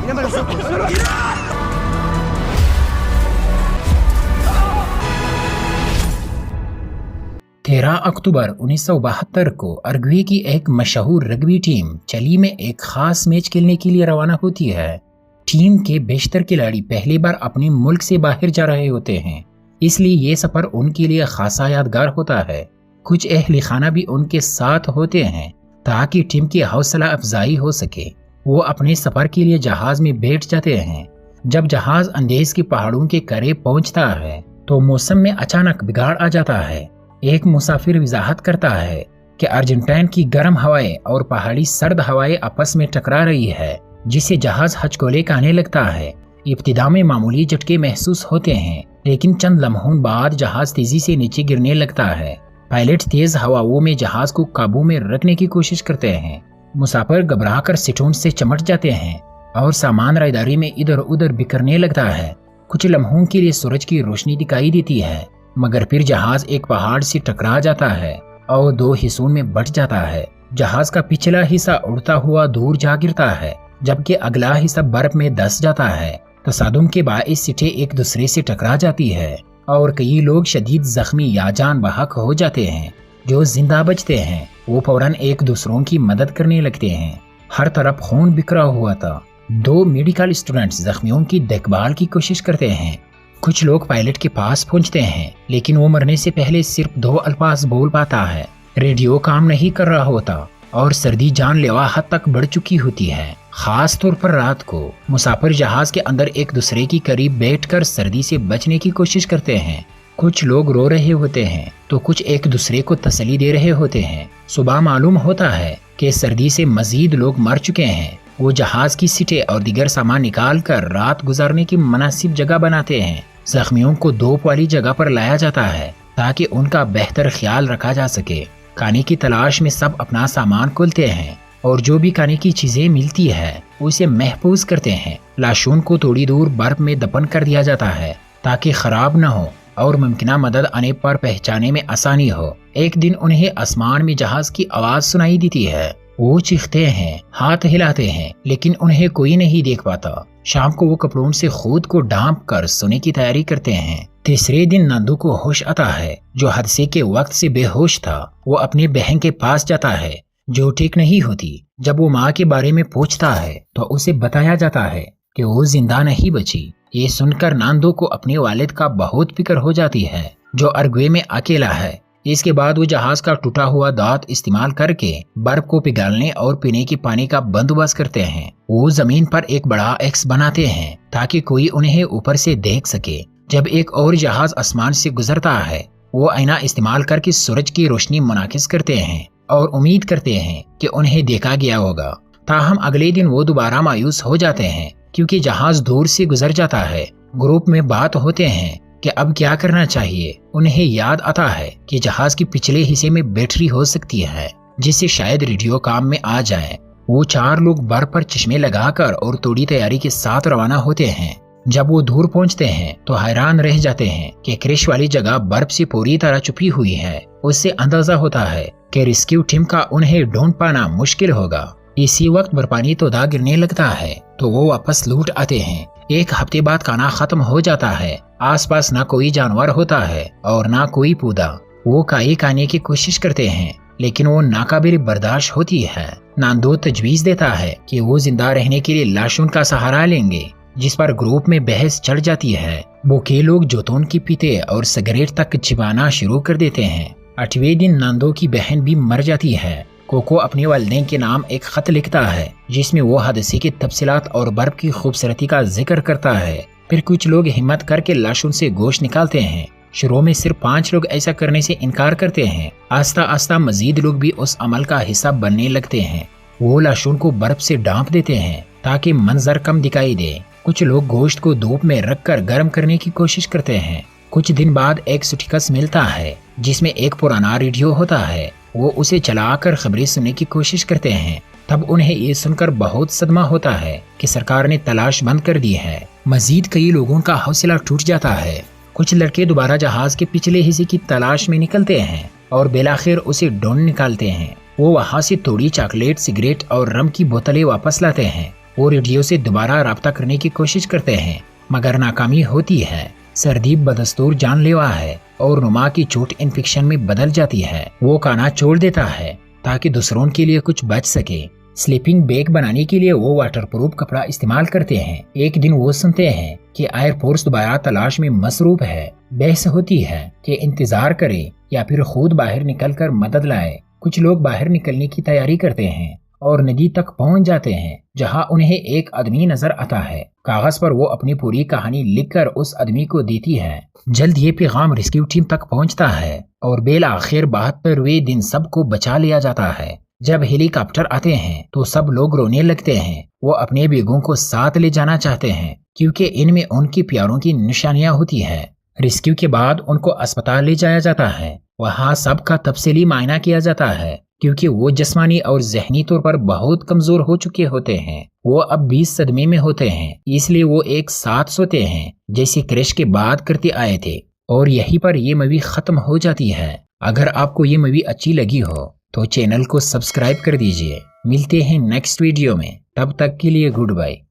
Mírame los ojos. 13 अक्टूबर 1972 को अरग्वे की एक मशहूर रग्बी टीम चिली में एक खास मैच खेलने के लिए रवाना होती है। टीम के बेशतर खिलाड़ी पहली बार अपने मुल्क से बाहर जा रहे होते हैं, इसलिए ये सफर उनके लिए खासा यादगार होता है। कुछ अहले खाना भी उनके साथ होते हैं ताकि टीम की हौसला अफजाई हो सके। वो अपने सफर के लिए जहाज में बैठ जाते हैं। जब जहाज अंदेज के पहाड़ों के करीब पहुंचता है तो मौसम में अचानक बिगाड़ आ जाता है। एक मुसाफिर वजाहत करता है कि अर्जेंटीना की गर्म हवाएं और पहाड़ी सर्द हवाएं आपस में टकरा रही है, जिससे जहाज हचकोले खाने लगता है। इब्तिदा में मामूली झटके महसूस होते हैं, लेकिन चंद लम्हों बाद जहाज तेजी से नीचे गिरने लगता है। पायलट तेज हवाओं में जहाज को काबू में रखने की कोशिश करते हैं। मुसाफिर घबराकर सिटों से चमट जाते हैं और सामान राहदारी में इधर उधर बिखरने लगता है। कुछ लम्हों के लिए सूरज की रोशनी दिखाई देती है, मगर फिर जहाज एक पहाड़ से टकरा जाता है और दो हिस्सों में बंट जाता है। जहाज का पिछला हिस्सा उड़ता हुआ दूर जा गिरता है, जबकि अगला हिस्सा बर्फ में धंस जाता है। तसादुम के बाइस सीटें एक दूसरे से टकरा जाती है और कई लोग शदीद जख्मी या जान बहक हो जाते हैं। जो जिंदा बचते हैं वो फौरन एक दूसरों की मदद करने लगते हैं। हर तरफ खून बिखरा हुआ था। 2 मेडिकल स्टूडेंट्स जख्मियों की देखभाल की कोशिश करते हैं। कुछ लोग पायलट के पास पहुंचते हैं, लेकिन वो मरने से पहले सिर्फ 2 अल्फाज बोल पाता है। रेडियो काम नहीं कर रहा होता और सर्दी जानलेवा हद तक बढ़ चुकी होती है। खास तौर पर रात को मुसाफिर जहाज के अंदर एक दूसरे के करीब बैठकर सर्दी से बचने की कोशिश करते हैं। कुछ लोग रो रहे होते हैं तो कुछ एक दूसरे को तसल्ली दे रहे होते हैं। सुबह मालूम होता है कि सर्दी से मजीद लोग मर चुके हैं। वो जहाज की सीटें और दीगर सामान निकाल कर रात गुजारने की मुनासिब जगह बनाते हैं। जख्मियों को धूप वाली जगह पर लाया जाता है ताकि उनका बेहतर ख्याल रखा जा सके। खाने की तलाश में सब अपना सामान खोलते हैं और जो भी खाने की चीजें मिलती है उसे महफूज करते हैं। लाशों को थोड़ी दूर बर्फ में दफन कर दिया जाता है ताकि खराब न हो और मुमकिना मदद आने पर पहचाने में आसानी हो। एक दिन उन्हें आसमान में जहाज की आवाज सुनाई देती है। वो चीखते हैं, हाथ हिलाते हैं, लेकिन उन्हें कोई नहीं देख पाता। शाम को वो कपड़ों से खुद को ढांप कर सोने की तैयारी करते हैं। तीसरे दिन नांदू को होश आता है, जो हादसे के वक्त से बेहोश था। वो अपनी बहन के पास जाता है जो ठीक नहीं होती। जब वो माँ के बारे में पूछता है तो उसे बताया जाता है कि वो जिंदा नहीं बची। ये सुनकर नांदू को अपने वालिद का बहुत फिक्र हो जाती है, जो अरग्वे में अकेला है। इसके बाद वो जहाज का टूटा हुआ दांत इस्तेमाल करके बर्फ को पिघलने और पीने के पानी का बंदोबस्त करते हैं। वो जमीन पर एक बड़ा एक्स बनाते हैं ताकि कोई उन्हें ऊपर से देख सके। जब एक और जहाज आसमान से गुजरता है, वो आईना इस्तेमाल करके सूरज की रोशनी मुनाकिस करते हैं और उम्मीद करते हैं कि उन्हें देखा गया होगा। ताहम अगले दिन वो दोबारा मायूस हो जाते हैं क्योंकि जहाज दूर से गुजर जाता है। ग्रुप में बात होते हैं कि अब क्या करना चाहिए। उन्हें याद आता है कि जहाज के पिछले हिस्से में बैटरी हो सकती है, जिससे शायद रेडियो काम में आ जाए। वो 4 लोग बर्फ पर चश्मे लगाकर और थोड़ी तैयारी के साथ रवाना होते हैं। जब वो दूर पहुंचते हैं तो हैरान रह जाते हैं कि क्रैश वाली जगह बर्फ से पूरी तरह छुपी हुई है। उससे अंदाजा होता है कि रेस्क्यू टीम का उन्हें ढूंढ पाना मुश्किल होगा। इसी वक्त बर्फानी तोदा गिरने लगता है तो वो वापस लौट आते हैं। 1 हफ्ते बाद खाना खत्म हो जाता है। आसपास ना कोई जानवर होता है और ना कोई पौधा। वो काई खाने की कोशिश करते हैं, लेकिन वो नाकाबिल बर्दाश्त होती है। नांदो तजवीज देता है कि वो जिंदा रहने के लिए लाशों का सहारा लेंगे, जिस पर ग्रुप में बहस चढ़ जाती है। भूखे लोग जोतून की पीते और सिगरेट तक चिबाना शुरू कर देते हैं। 8वें दिन नांदो की बहन भी मर जाती है। कोको अपने वालिदैन के नाम एक खत लिखता है, जिसमें वो हादसे की तफसीलात और बर्फ की खूबसूरती का जिक्र करता है। फिर कुछ लोग हिम्मत करके लाशों से गोश्त निकालते हैं। शुरू में सिर्फ 5 लोग ऐसा करने से इनकार करते हैं। आस्ता आस्ता मजीद लोग भी उस अमल का हिस्सा बनने लगते हैं। वो लाशों को बर्फ से ढांप देते हैं ताकि मंजर कम दिखाई दे। कुछ लोग गोश्त को धूप में रखकर गर्म करने की कोशिश करते हैं। कुछ दिन बाद एक सुटिकस मिलता है जिसमें एक पुराना रेडियो होता है। वो उसे चलाकर खबरें सुनने की कोशिश करते हैं। तब उन्हें ये सुनकर बहुत सदमा होता है कि सरकार ने तलाश बंद कर दी है। मजीद कई लोगों का हौसला टूट जाता है। कुछ लड़के दोबारा जहाज के पिछले हिस्से की तलाश में निकलते हैं और बेलाखिर उसे ढूंढ निकालते हैं। वो वहाँ से थोड़ी चॉकलेट, सिगरेट और रम की बोतलें वापस लाते हैं। وہ ریڈیو سے دوبارہ رابطہ کرنے کی کوشش کرتے ہیں مگر ناکامی ہوتی ہے۔ سردیپ بدستور جان لیوا ہے اور نما کی چوٹ انفیکشن میں بدل جاتی ہے۔ وہ کھانا چھوڑ دیتا ہے تاکہ دوسروں کے لیے کچھ بچ سکے۔ سلیپنگ بیگ بنانے کے لیے وہ واٹر پروف کپڑا استعمال کرتے ہیں۔ ایک دن وہ سنتے ہیں کہ ایئر فورس دوبارہ تلاش میں مصروف ہے۔ بحث ہوتی ہے کہ انتظار کرے یا پھر خود باہر نکل کر مدد لائے۔ کچھ لوگ باہر نکلنے کی تیاری کرتے ہیں اور ندی تک پہنچ جاتے ہیں جہاں انہیں ایک آدمی نظر آتا ہے۔ کاغذ پر وہ اپنی پوری کہانی لکھ کر اس آدمی کو دیتی ہے۔ جلد یہ پیغام ریسکیو ٹیم تک پہنچتا ہے اور بالآخر 72ویں دن سب کو بچا لیا جاتا ہے۔ جب ہیلی کاپٹر آتے ہیں تو سب لوگ رونے لگتے ہیں۔ وہ اپنے بیگوں کو ساتھ لے جانا چاہتے ہیں کیونکہ ان میں ان کی پیاروں کی نشانیاں ہوتی ہیں۔ ریسکیو کے بعد ان کو اسپتال لے جایا جاتا ہے۔ وہاں سب کا تفصیلی معائنہ کیا جاتا ہے کیونکہ وہ جسمانی اور ذہنی طور پر بہت کمزور ہو چکے ہوتے ہیں۔ وہ اب بھی صدمے میں ہوتے ہیں، اس لیے وہ ایک ساتھ سوتے ہیں جیسے کرش کے بعد کرتے آئے تھے۔ اور یہیں پر یہ مووی ختم ہو جاتی ہے۔ اگر آپ کو یہ مووی اچھی لگی ہو تو چینل کو سبسکرائب کر دیجئے۔ ملتے ہیں نیکسٹ ویڈیو میں، تب تک کے لیے گڈ بائے۔